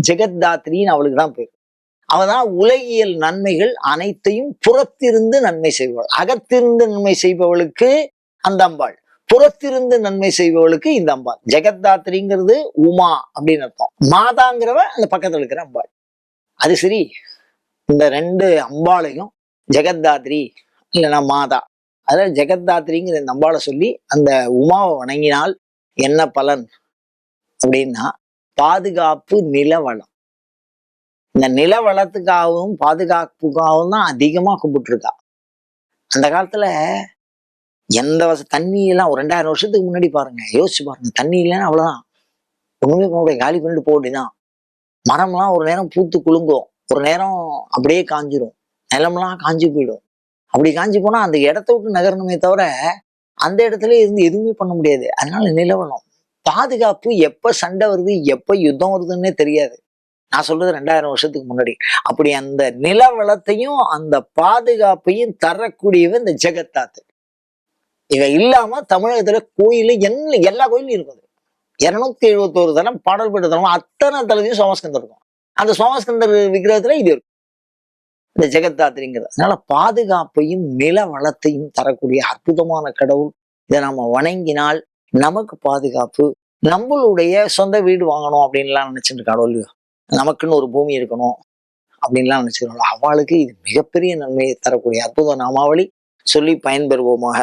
ஜெகத்தாத்ரின்னு அவளுக்கு தான் பேர். அவதான் உலகியல் நன்மைகள் அனைத்தையும் புறத்திருந்து நன்மை செய்பவள். அகத்திருந்து நன்மை செய்பவளுக்கு அந்த அம்பாள், புறத்திருந்து நன்மை செய்பவளுக்கு இந்த அம்பாள். ஜெகத்தாத்ரிங்கிறது உமா அப்படின்னு அர்த்தம். மாதாங்கிறவ அந்த பக்கத்துல இருக்கிற அம்பாள். அது சரி, இந்த ரெண்டு அம்பாளையும் ஜெகத்தாத்ரி இல்லைன்னா மாதா, அதாவது ஜெகத்தாத்ரிங்கிற இந்த அம்பாளை சொல்லி அந்த உமாவை வணங்கினால் என்ன பலன் அப்படின்னா, பாதுகாப்பு, நிலவளம். இந்த நிலவளத்துக்காகவும் பாதுகாப்புக்காகவும் தான் அதிகமா கும்பிட்டு இருக்கா. அந்த காலத்துல எந்த தண்ணி எல்லாம் ஒரு 2000 வருஷத்துக்கு முன்னாடி பாருங்க, யோசிச்சு பாருங்க. தண்ணி இல்லைன்னா அவ்வளவுதான், ஒண்ணுமே பண்ண முடியாது, காலி பண்ணிட்டு போக வேண்டியதான். மரம்லாம் ஒரு நேரம் பூத்து குலுங்கும், ஒரு நேரம் அப்படியே காஞ்சிரும், நிலம்லாம் காஞ்சி போயிடும். அப்படி காஞ்சி போனா அந்த இடத்த விட்டு நகரணுமே தவிர அந்த இடத்துல இருந்து எதுவுமே பண்ண முடியாது. அதனால நிலவளம், பாதுகாப்பு. எப்ப சண்டை வருது, எப்ப யுத்தம் வருதுன்னே தெரியாது. நான் சொல்றது 2000 வருஷத்துக்கு முன்னாடி. அப்படி அந்த நிலவளத்தையும் அந்த பாதுகாப்பையும் தரக்கூடியவ இந்த ஜெகத்தாத்து. இவ இல்லாம தமிழகத்துல கோயில் எல்லா கோயிலும் இருக்கும். 271 தலம், பாடல் பெற்ற தலம், அத்தனை தலத்தையும் சோமஸ்கந்தர் இருக்கும். அந்த சோமஸ்கந்தர் விக்கிரகத்துல இது இருக்கும், இந்த ஜெகத்தாத்திரிங்கிறது. அதனால பாதுகாப்பையும் நில வளத்தையும் தரக்கூடிய அற்புதமான கடவுள். இதை நாம வணங்கினால் நமக்கு பாதுகாப்பு. நம்மளுடைய சொந்த வீடு வாங்கணும் அப்படின்லாம் நினைச்சிட்டு இருக்காளோ இல்லையோ, நமக்குன்னு ஒரு பூமி இருக்கணும் அப்படின்லாம் நினைச்சிருக்கோம், அவளுக்கு இது மிகப்பெரிய நன்மையை தரக்கூடிய அற்புத நாமாவளி. சொல்லி பயன்பெறுவோமாக.